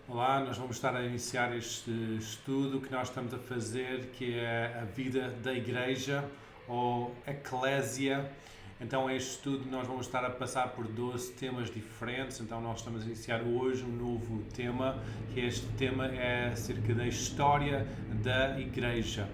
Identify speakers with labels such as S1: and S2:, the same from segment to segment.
S1: Olá, nós vamos estar a iniciar este estudo que nós estamos a fazer, que é a vida da Igreja ou Eclésia. Então, este estudo nós vamos estar a passar por 12 temas diferentes. Então, nós estamos a iniciar hoje um novo tema, que este tema é acerca da história da Igreja.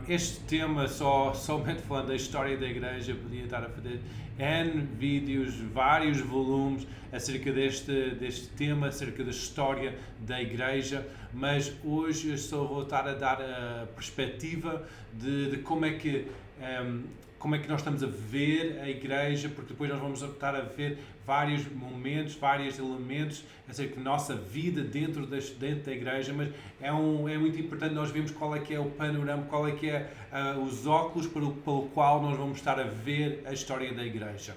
S1: Este tema, somente falando da história da Igreja, podia estar a fazer N vídeos, vários volumes acerca deste tema, acerca da história da Igreja, mas hoje eu só vou estar a dar a perspectiva de como é que nós estamos a ver a Igreja, porque depois nós vamos estar a ver vários momentos, vários elementos acerca da nossa vida dentro da Igreja, mas é muito importante nós vermos qual é que é o panorama, qual é que é os óculos pelo qual nós vamos estar a ver a história da Igreja.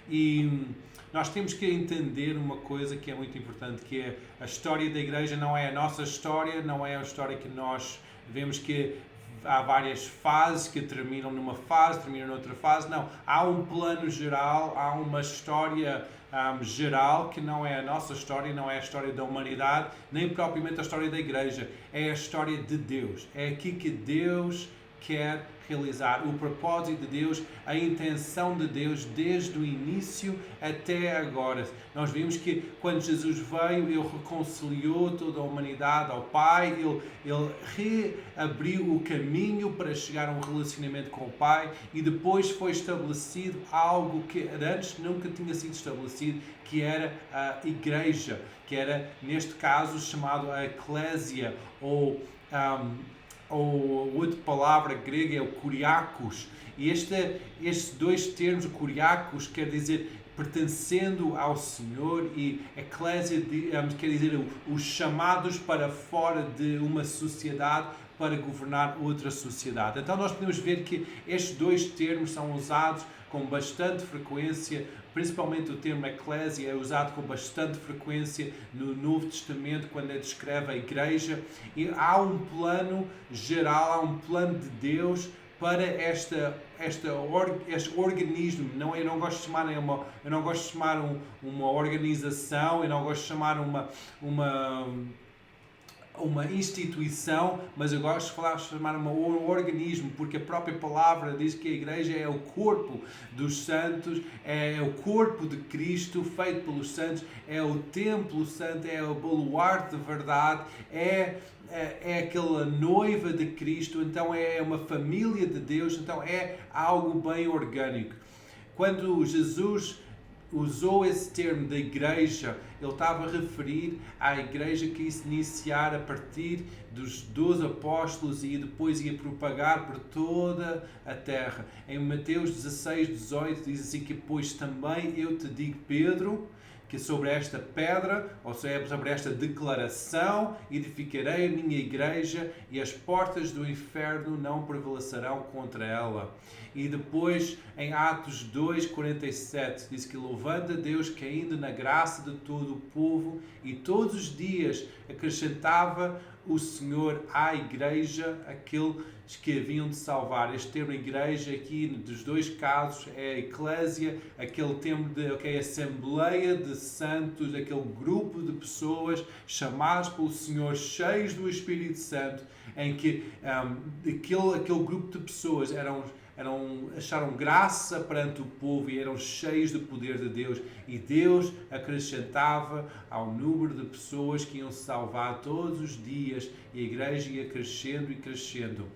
S1: E nós temos que entender uma coisa que é muito importante, que é a história da Igreja não é a nossa história, não é a história que nós vemos que há várias fases que terminam numa fase, terminam noutra fase. Não, há um plano geral, há uma história geral que não é a nossa história, não é a história da humanidade, nem propriamente a história da Igreja. É a história de Deus. É aqui que Deus quer realizar, o propósito de Deus, a intenção de Deus desde o início até agora. Nós vimos que quando Jesus veio, Ele reconciliou toda a humanidade ao Pai, Ele reabriu o caminho para chegar a um relacionamento com o Pai e depois foi estabelecido algo que antes nunca tinha sido estabelecido, que era a Igreja, que era, neste caso, chamado a Eclésia, ou outra palavra grega é o kuriakos, e estes dois termos, o kuriakos, quer dizer pertencendo ao Senhor, e eclésia quer dizer os chamados para fora de uma sociedade para governar outra sociedade. Então nós podemos ver que estes dois termos são usados com bastante frequência, principalmente o termo eclésia é usado com bastante frequência no Novo Testamento quando descreve a Igreja, e há um plano geral, há um plano de Deus para este organismo. Eu não gosto de chamar uma organização, eu não gosto de chamar uma instituição, mas eu gosto de chamar um organismo, porque a própria palavra diz que a Igreja é o corpo dos santos, é o corpo de Cristo feito pelos santos, é o templo santo, é o baluarte de verdade, é aquela noiva de Cristo, então é uma família de Deus, então é algo bem orgânico. Quando Jesus usou esse termo da Igreja, ele estava a referir à Igreja que ia se iniciar a partir dos 12 apóstolos e depois ia propagar por toda a terra. Em Mateus 16, 18 diz assim que pois também eu te digo, Pedro, que sobre esta pedra, ou seja, sobre esta declaração, edificarei a minha igreja e as portas do inferno não prevalecerão contra ela. E depois, em Atos 2, 47, diz que louvando a Deus caindo na graça de todo o povo e todos os dias acrescentava o Senhor à igreja aqueles que haviam de salvar. Este termo igreja aqui, dos dois casos, é a eclésia, aquele termo de assembleia de santos, aquele grupo de pessoas chamados pelo Senhor, cheios do Espírito Santo, em que aquele grupo de pessoas acharam graça perante o povo e eram cheios do poder de Deus, e Deus acrescentava ao número de pessoas que iam se salvar todos os dias, e a igreja ia crescendo e crescendo.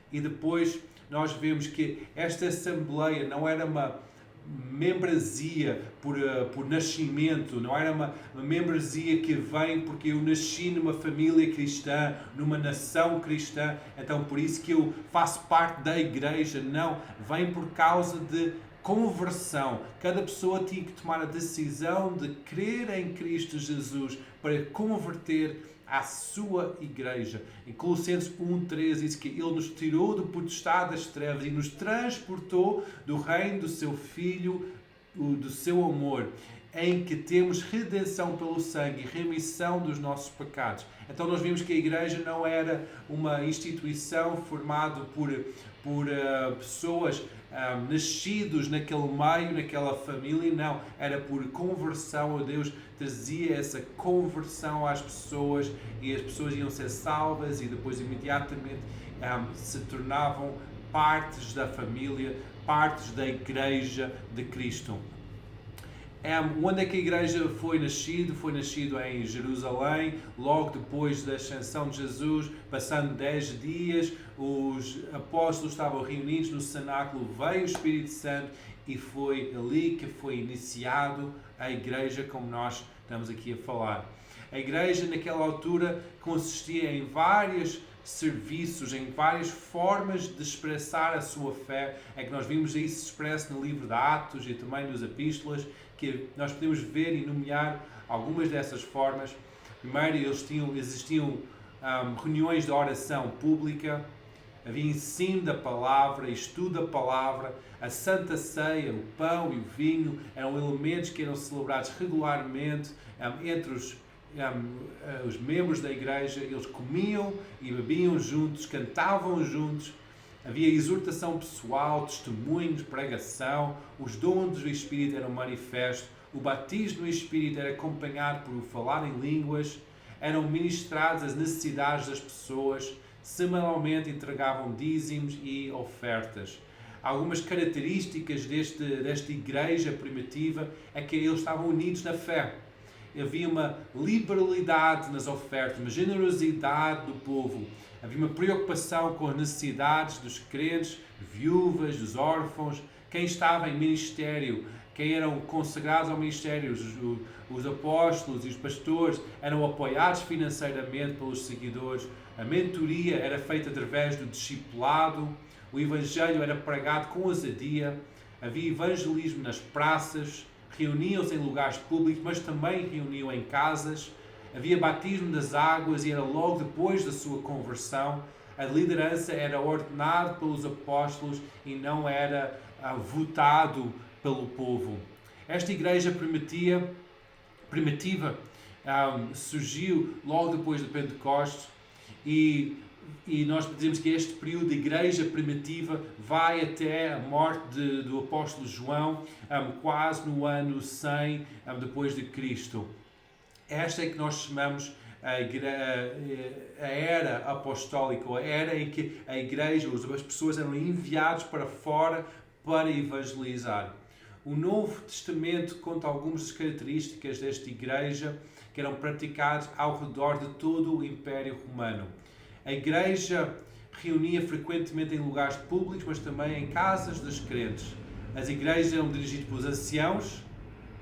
S1: E depois nós vemos que esta assembleia não era uma membresia por nascimento, não era uma membresia que vem porque eu nasci numa família cristã, numa nação cristã, então por isso que eu faço parte da Igreja. Não, vem por causa de conversão. Cada pessoa tinha que tomar a decisão de crer em Cristo Jesus para converter à sua Igreja. Em Colossenses 1:13 diz que Ele nos tirou do potestade das trevas e nos transportou do reino do seu Filho, do seu amor, em que temos redenção pelo sangue e remissão dos nossos pecados. Então nós vimos que a Igreja não era uma instituição formada por pessoas nascidos naquele meio, naquela família, não, era por conversão a Deus, trazia essa conversão às pessoas e as pessoas iam ser salvas e depois imediatamente se tornavam partes da família, partes da Igreja de Cristo. Onde é que a igreja foi nascido? Foi nascido em Jerusalém, logo depois da ascensão de Jesus, passando 10 dias, os apóstolos estavam reunidos no cenáculo, veio o Espírito Santo e foi ali que foi iniciado a igreja, como nós estamos aqui a falar. A igreja naquela altura consistia em vários serviços, em várias formas de expressar a sua fé. É que nós vimos isso expresso no livro de Atos e também nos Epístolas, que nós podemos ver e nomear algumas dessas formas. Primeiro, existiam reuniões de oração pública, havia ensino da palavra, estudo da palavra, a Santa Ceia, o pão e o vinho eram elementos que eram celebrados regularmente entre os membros da igreja. Eles comiam e bebiam juntos, cantavam juntos. Havia exortação pessoal, testemunhos, pregação, os dons do Espírito eram manifestos, o batismo no Espírito era acompanhado por o falar em línguas, eram ministradas as necessidades das pessoas, semanalmente entregavam dízimos e ofertas. Algumas características desta igreja primitiva é que eles estavam unidos na fé. Havia uma liberalidade nas ofertas, uma generosidade do povo. Havia uma preocupação com as necessidades dos crentes, viúvas, dos órfãos, quem estava em ministério, quem eram consagrados ao ministério, os apóstolos e os pastores eram apoiados financeiramente pelos seguidores. A mentoria era feita através do discipulado, o evangelho era pregado com ousadia, havia evangelismo nas praças, reuniam-se em lugares públicos, mas também reuniam em casas. Havia batismo das águas e era logo depois da sua conversão. A liderança era ordenada pelos apóstolos e não era votado pelo povo. Esta igreja primitiva surgiu logo depois do Pentecostes e nós dizemos que este período de igreja primitiva vai até a morte do apóstolo João, quase no ano 100 depois de Cristo. Esta é que nós chamamos a era apostólica, a era em que a igreja, as pessoas eram enviadas para fora para evangelizar. O Novo Testamento conta algumas das características desta igreja que eram praticadas ao redor de todo o Império Romano. A igreja reunia frequentemente em lugares públicos, mas também em casas dos crentes. As igrejas eram dirigidas pelos anciãos,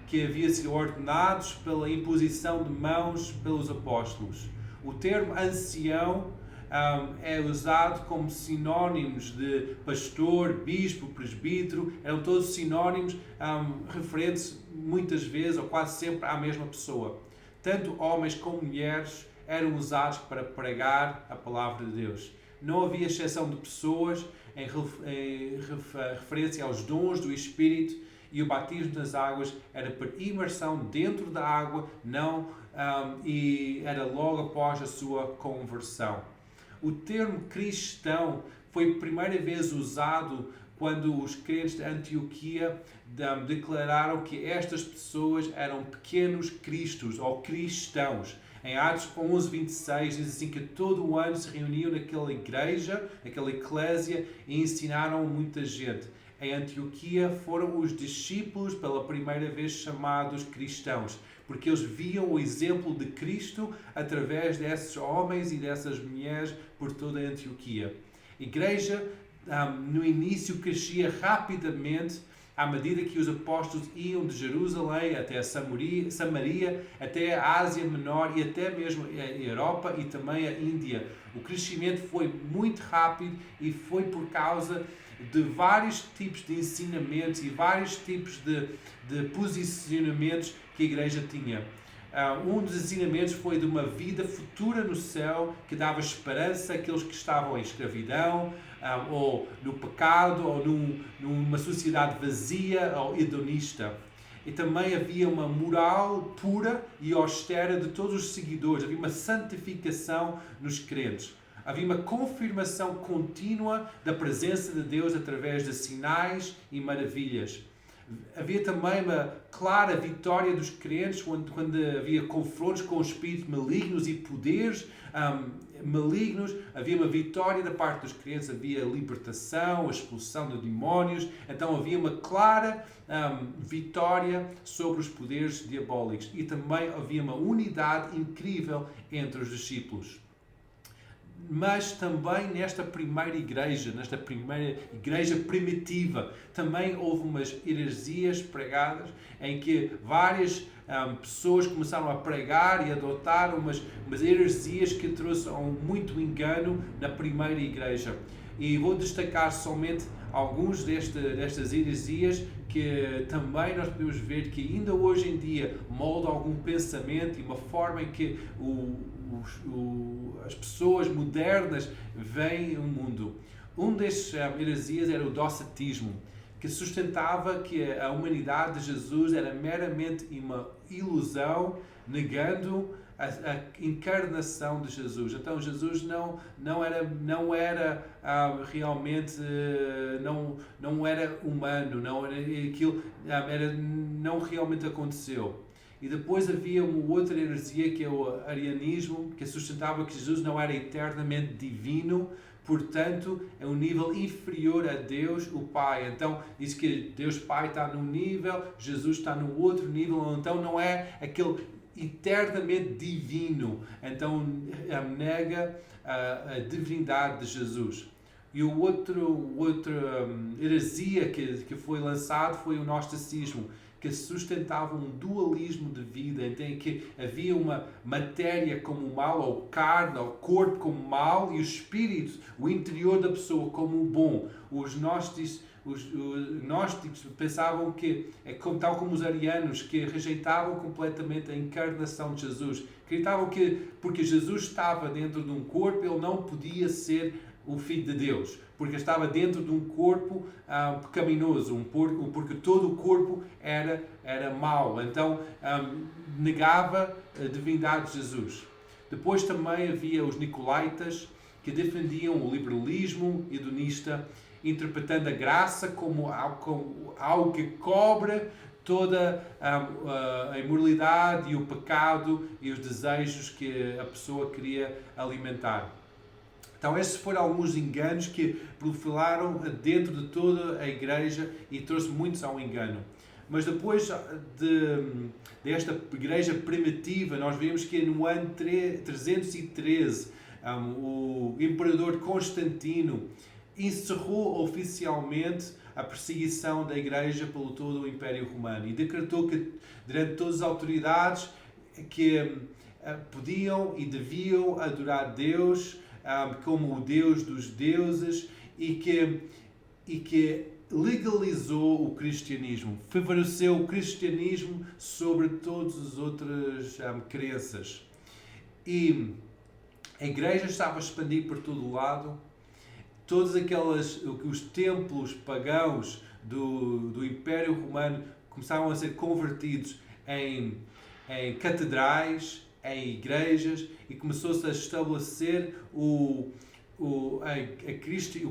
S1: que haviam sido ordenados pela imposição de mãos pelos apóstolos. O termo ancião é usado como sinónimos de pastor, bispo, presbítero, eram todos sinónimos referentes muitas vezes ou quase sempre à mesma pessoa. Tanto homens como mulheres eram usados para pregar a palavra de Deus. Não havia exceção de pessoas em referência aos dons do Espírito, e o batismo das águas era por imersão dentro da água, e era logo após a sua conversão. O termo cristão foi a primeira vez usado quando os crentes de Antioquia declararam que estas pessoas eram pequenos cristos ou cristãos. Em Atos 11:26 diz assim que todo o ano se reuniam naquela igreja, naquela eclésia, e ensinaram muita gente. Em Antioquia foram os discípulos pela primeira vez chamados cristãos, porque eles viam o exemplo de Cristo através desses homens e dessas mulheres por toda a Antioquia. A igreja no início crescia rapidamente à medida que os apóstolos iam de Jerusalém até a Samaria, até a Ásia Menor e até mesmo a Europa e também a Índia. O crescimento foi muito rápido e foi por causa de vários tipos de ensinamentos e vários tipos de posicionamentos que a igreja tinha. Um dos ensinamentos foi de uma vida futura no céu que dava esperança àqueles que estavam em escravidão, ou no pecado, ou numa sociedade vazia ou hedonista. E também havia uma moral pura e austera de todos os seguidores. Havia uma santificação nos crentes. havia uma confirmação contínua da presença de Deus através de sinais e maravilhas. Havia também uma clara vitória dos crentes quando havia confrontos com espíritos malignos e poderes malignos. Havia uma vitória da parte dos crentes, havia libertação, a expulsão de demónios. Então havia uma clara vitória sobre os poderes diabólicos. E também havia uma unidade incrível entre os discípulos. Mas também nesta primeira igreja primitiva, também houve umas heresias pregadas em que várias pessoas começaram a pregar e adotar umas heresias que trouxeram muito engano na primeira igreja. E vou destacar somente alguns destas heresias que também nós podemos ver que ainda hoje em dia moldam algum pensamento e uma forma em que as pessoas modernas veem o mundo. Um destes heresias era o docetismo, que sustentava que a humanidade de Jesus era meramente uma ilusão, negando a encarnação de Jesus. Então Jesus não era realmente não era humano, não realmente aconteceu. E depois havia uma outra heresia que é o arianismo, que sustentava que Jesus não era eternamente divino, portanto é um nível inferior a Deus, o Pai. Então diz que Deus Pai está num nível, Jesus está no outro nível, então não é aquele eternamente divino. Então nega a divindade de Jesus. E o outra heresia que foi lançado foi o gnosticismo, que sustentava um dualismo de vida, em que havia uma matéria como mal, ou carne, ou corpo como mal, e o espírito, o interior da pessoa como bom. Os gnósticos pensavam que, tal como os arianos, que rejeitavam completamente a encarnação de Jesus. Acreditavam que, porque Jesus estava dentro de um corpo, ele não podia ser o Filho de Deus, porque estava dentro de um corpo pecaminoso, porque todo o corpo era mau. Então negava a divindade de Jesus. Depois também havia os nicolaítas, que defendiam o liberalismo hedonista, interpretando a graça como algo que cobre toda a imoralidade e o pecado e os desejos que a pessoa queria alimentar. Então esses foram alguns enganos que proliferaram dentro de toda a igreja e trouxe muitos ao engano. Mas depois desta igreja primitiva, nós vemos que no ano 313, o imperador Constantino encerrou oficialmente a perseguição da igreja pelo todo o Império Romano e decretou que, durante todas as autoridades, que podiam e deviam adorar Deus como o Deus dos deuses e que legalizou o cristianismo, favoreceu o cristianismo sobre todas as outras crenças. E a igreja estava a expandir por todo o lado. Todos os templos pagãos do Império Romano começaram a ser convertidos em catedrais, em igrejas, e começou-se a estabelecer o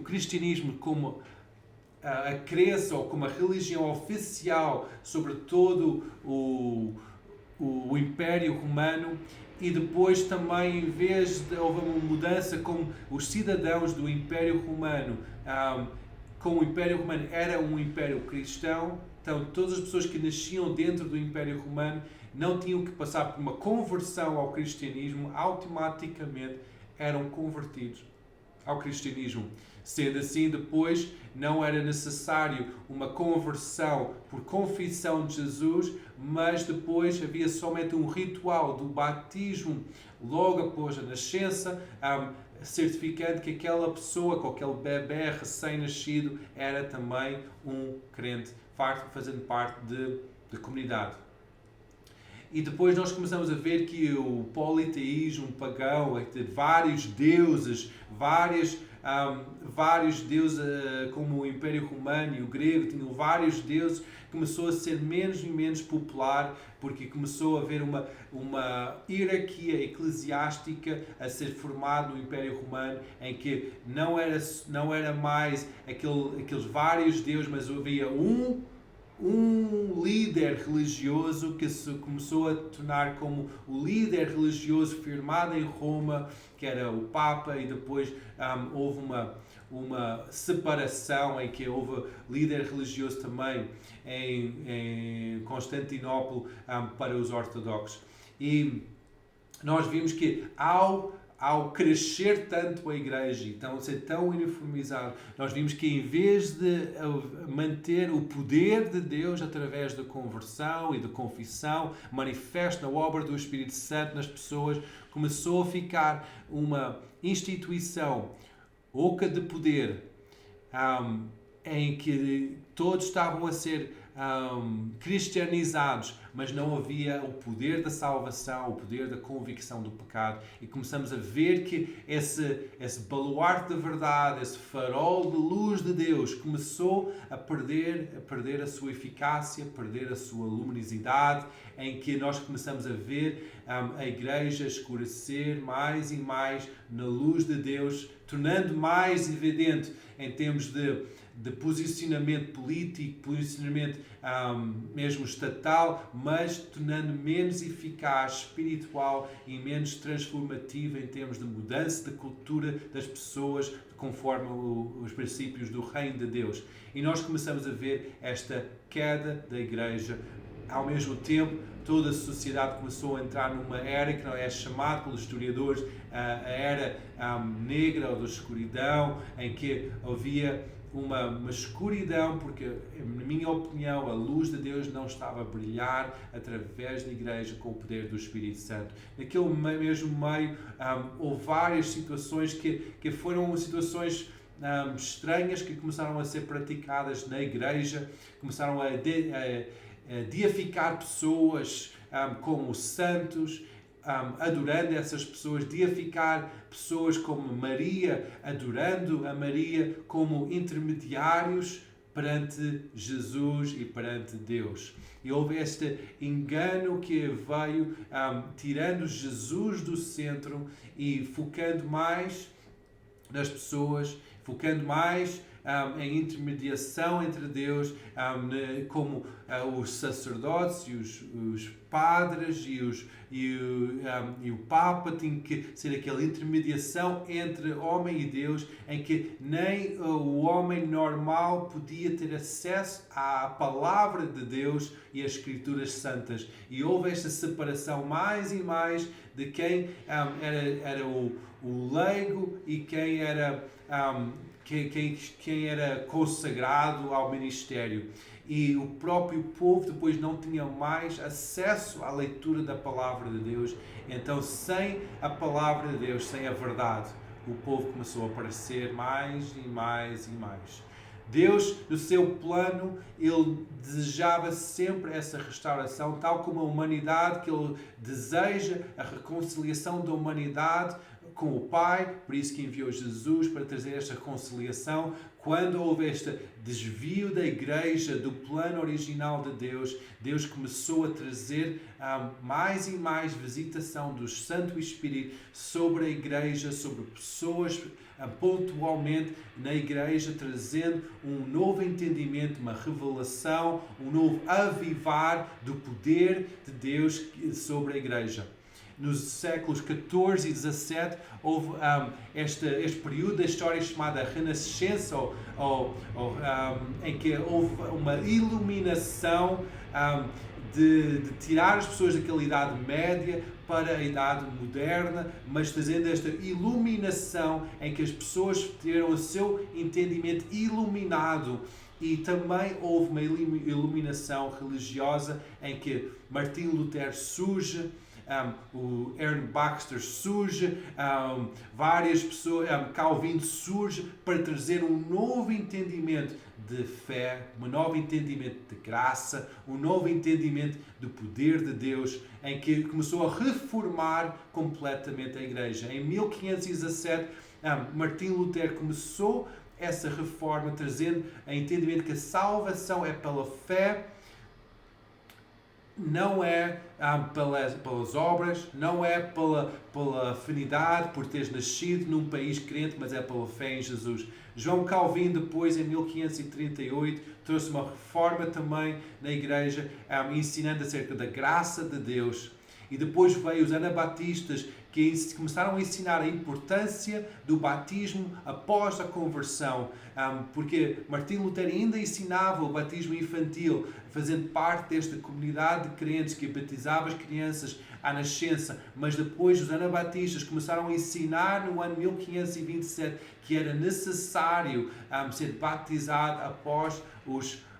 S1: cristianismo como a crença ou como a religião oficial sobre todo o Império Romano. E depois também, em vez de houve uma mudança com os cidadãos do Império Romano, como o Império Romano era um império cristão, então todas as pessoas que nasciam dentro do Império Romano não tinham que passar por uma conversão ao cristianismo, automaticamente eram convertidos ao cristianismo. Sendo assim, depois não era necessário uma conversão por confissão de Jesus, mas depois havia somente um ritual do batismo logo após a nascença, certificando que aquela pessoa, com aquele bebê recém-nascido, era também um crente, fazendo parte da comunidade. E depois nós começamos a ver que o politeísmo pagão, vários deuses, vários deuses, como o Império Romano e o grego, tinham vários deuses, começou a ser menos e menos popular, porque começou a haver uma hierarquia eclesiástica a ser formada no Império Romano, em que não era mais aqueles vários deuses, mas havia um líder religioso que se começou a tornar como o líder religioso firmado em Roma, que era o Papa, e depois houve uma separação em que houve líder religioso também em Constantinopla para os ortodoxos. E nós vimos que ao crescer tanto a igreja, então ser tão uniformizado, nós vimos que em vez de manter o poder de Deus através da conversão e da confissão, manifesto na obra do Espírito Santo nas pessoas, começou a ficar uma instituição oca de poder, em que todos estavam a ser cristianizados, mas não havia o poder da salvação, o poder da convicção do pecado. E começamos a ver que esse baluarte da verdade, esse farol de luz de Deus, começou a perder a sua eficácia, a perder a sua luminosidade, em que nós começamos a ver a igreja escurecer mais e mais na luz de Deus, tornando mais evidente em termos de posicionamento político, posicionamento mesmo estatal, mas tornando menos eficaz, espiritual e menos transformativo em termos de mudança de cultura das pessoas conforme os princípios do reino de Deus. E nós começamos a ver esta queda da igreja. Ao mesmo tempo, toda a sociedade começou a entrar numa era que não é chamada pelos historiadores a era negra ou da escuridão, em que havia uma escuridão, porque, na minha opinião, a luz de Deus não estava a brilhar através da igreja com o poder do Espírito Santo. Naquele mesmo meio, houve várias situações que foram situações estranhas que começaram a ser praticadas na igreja, começaram a deificar pessoas como santos, adorando essas pessoas, deificar pessoas como Maria, adorando a Maria como intermediários perante Jesus e perante Deus. E houve este engano que veio tirando Jesus do centro e focando mais nas pessoas, focando mais em intermediação entre Deus, como os sacerdotes e os padres e o Papa tinha que ser aquela intermediação entre homem e Deus, em que nem o homem normal podia ter acesso à palavra de Deus e às Escrituras Santas. E houve esta separação mais e mais de quem era o leigo e quem era quem era consagrado ao ministério. E o próprio povo depois não tinha mais acesso à leitura da palavra de Deus. Então, sem a palavra de Deus, sem a verdade, o povo começou a aparecer mais e mais e mais. Deus, no seu plano, Ele desejava sempre essa restauração, tal como a humanidade, que Ele deseja a reconciliação da humanidade com o Pai, por isso que enviou Jesus para trazer esta reconciliação. Quando houve este desvio da igreja do plano original de Deus, Deus começou a trazer mais e mais visitação do Santo Espírito sobre a igreja, sobre pessoas pontualmente na igreja, trazendo um novo entendimento, uma revelação, um novo avivar do poder de Deus sobre a igreja. Nos séculos XIV e XVII houve este período da história chamada Renascença, em que houve uma iluminação de tirar as pessoas daquela Idade Média para a Idade Moderna, mas trazendo esta iluminação em que as pessoas tiveram o seu entendimento iluminado. E também houve uma iluminação religiosa em que Martinho Lutero surge, o Aaron Baxter surge, várias pessoas, Calvin surge para trazer um novo entendimento de fé, um novo entendimento de graça, um novo entendimento do poder de Deus, em que começou a reformar completamente a Igreja. Em 1517, Martim Lutero começou essa reforma, trazendo a entendimento que a salvação é pela fé, não é pelas obras, não é pela afinidade por teres nascido num país crente, mas é pela fé em Jesus. João Calvin, depois, em 1538, trouxe uma reforma também na Igreja, ensinando acerca da graça de Deus. E depois veio os anabatistas, que começaram a ensinar a importância do batismo após a conversão, porque Martim Lutero ainda ensinava o batismo infantil, fazendo parte desta comunidade de crentes que batizava as crianças à nascença, mas depois os anabatistas começaram a ensinar no ano 1527 que era necessário ser batizado após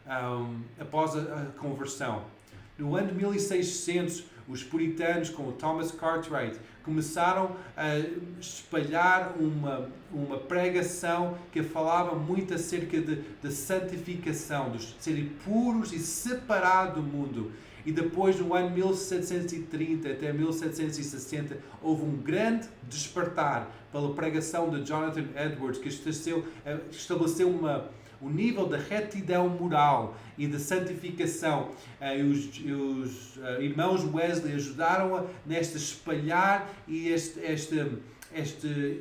S1: a conversão. No ano de 1600, os puritanos, com o Thomas Cartwright, começaram a espalhar uma pregação que falava muito acerca da santificação, de serem puros e separados do mundo. E depois, no ano 1730 até 1760, houve um grande despertar pela pregação de Jonathan Edwards, que estabeleceu o nível de retidão moral e de santificação. Os irmãos Wesley ajudaram nesta espalhar e este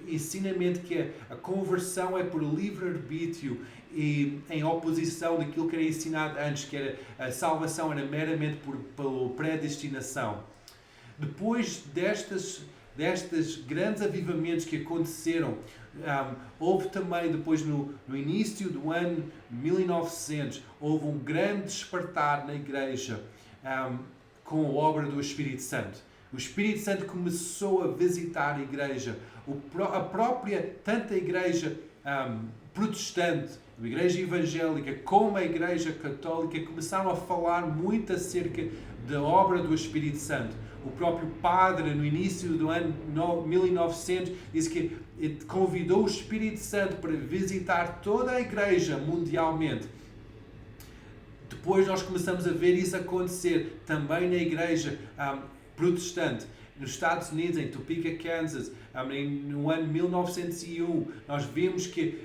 S1: ensinamento que a conversão é por livre-arbítrio e em oposição daquilo que era ensinado antes, que era a salvação era meramente pela predestinação. Depois destes grandes avivamentos que aconteceram, houve também depois no início do ano 1900, houve um grande despertar na Igreja com a obra do Espírito Santo. O Espírito Santo começou a visitar a Igreja. Tanto a Igreja protestante, a Igreja evangélica, como a Igreja católica, começaram a falar muito acerca da obra do Espírito Santo. O próprio padre, no início do ano 1900, disse que convidou o Espírito Santo para visitar toda a Igreja mundialmente. Depois nós começamos a ver isso acontecer também na Igreja protestante. Nos Estados Unidos, em Topeka, Kansas, no ano 1901, nós vimos que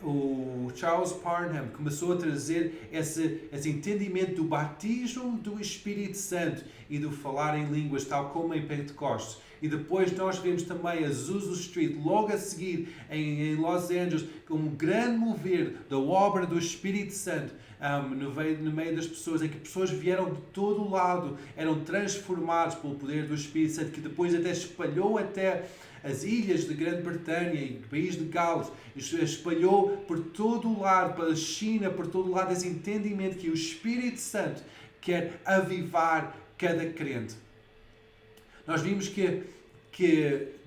S1: o Charles Parham começou a trazer esse entendimento do batismo do Espírito Santo e do falar em línguas, tal como em Pentecostes. E depois nós vemos também a Azusa Street, logo a seguir, em Los Angeles, com um grande mover da obra do Espírito Santo no meio das pessoas, em que pessoas vieram de todo o lado, eram transformados pelo poder do Espírito Santo, que depois até espalhou até as ilhas de Grã-Bretanha e o país de Gales, espalhou por todo o lado, pela China, por todo o lado, esse entendimento que o Espírito Santo quer avivar cada crente. Nós vimos que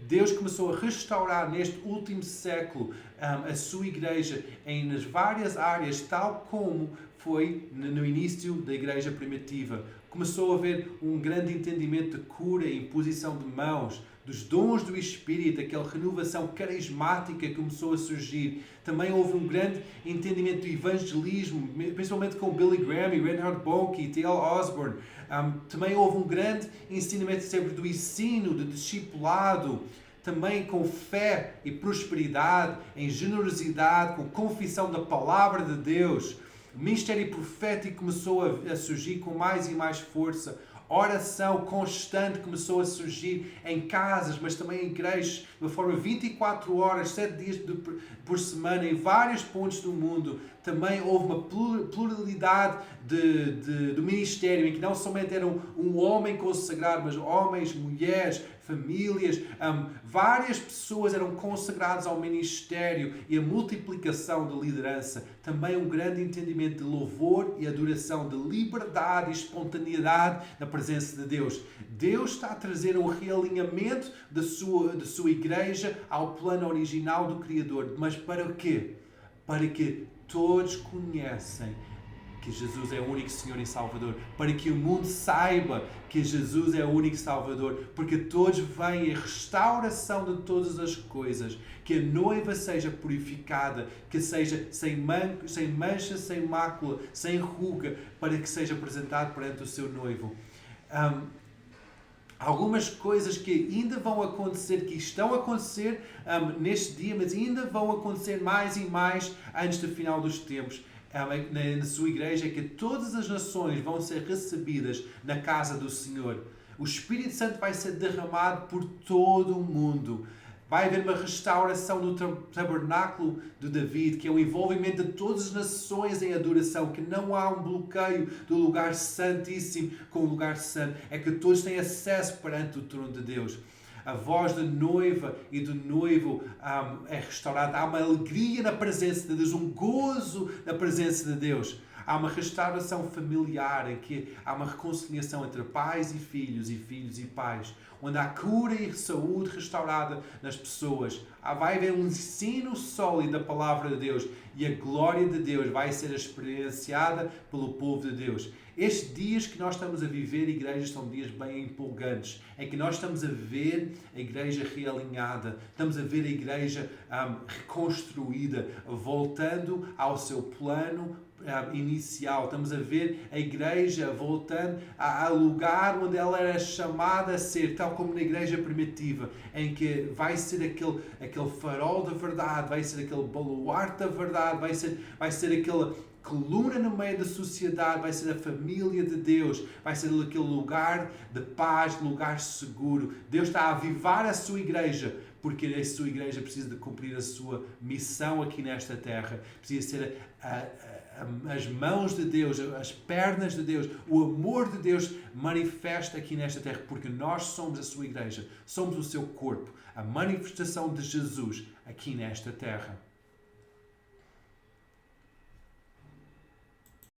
S1: Deus começou a restaurar neste último século a sua Igreja nas várias áreas, tal como foi no início da Igreja primitiva. Começou a haver um grande entendimento de cura e imposição de mãos, dos dons do Espírito, aquela renovação carismática que começou a surgir. Também houve um grande entendimento do evangelismo, principalmente com Billy Graham, Reinhard Bonnke e T.L. Osborne. Também houve um grande ensinamento sempre do ensino, do discipulado, também com fé e prosperidade, em generosidade, com confissão da palavra de Deus. O ministério profético começou a surgir com mais e mais força. Oração constante começou a surgir em casas, mas também em igrejas, de uma forma 24 horas, 7 dias por semana, em vários pontos do mundo. Também houve uma pluralidade do ministério, em que não somente era um homem consagrado, mas homens, mulheres, famílias, várias pessoas eram consagradas ao ministério e a multiplicação da liderança. Também um grande entendimento de louvor e adoração, de liberdade e espontaneidade na presença de Deus. Deus está a trazer um realinhamento da sua igreja ao plano original do Criador. Mas para quê? Para que todos conhecem que Jesus é o único Senhor e Salvador, para que o mundo saiba que Jesus é o único Salvador, porque todos vêm a restauração de todas as coisas, que a noiva seja purificada, que seja sem mancha, sem mácula, sem ruga, para que seja apresentado perante o seu noivo. Algumas coisas que ainda vão acontecer, que estão a acontecer neste dia, mas ainda vão acontecer mais e mais antes do final dos tempos. Na sua igreja, é que todas as nações vão ser recebidas na casa do Senhor. O Espírito Santo vai ser derramado por todo o mundo. Vai haver uma restauração do tabernáculo de David, que é o envolvimento de todas as nações em adoração, que não há um bloqueio do lugar santíssimo com o lugar santo. É que todos têm acesso perante o trono de Deus. A voz da noiva e do noivo é restaurada. Há uma alegria na presença de Deus, um gozo na presença de Deus. Há uma restauração familiar em que há uma reconciliação entre pais e filhos e pais, onde há cura e saúde restaurada nas pessoas. Vai haver um ensino sólido da palavra de Deus e a glória de Deus vai ser experienciada pelo povo de Deus. Estes dias que nós estamos a viver, igrejas, são dias bem empolgantes, em que nós estamos a ver a igreja realinhada, estamos a ver a igreja reconstruída, voltando ao seu plano inicial. Estamos a ver a igreja voltando ao lugar onde ela era chamada a ser, tal como na igreja primitiva, em que vai ser aquele farol da verdade, vai ser aquele baluarte da verdade, vai ser aquela coluna no meio da sociedade, vai ser a família de Deus, vai ser aquele lugar de paz, lugar seguro. Deus está a avivar a sua igreja, porque a sua igreja precisa de cumprir a sua missão aqui nesta terra. Precisa ser as mãos de Deus, as pernas de Deus, o amor de Deus manifesta aqui nesta terra, porque nós somos a sua igreja, somos o seu corpo, a manifestação de Jesus aqui nesta terra.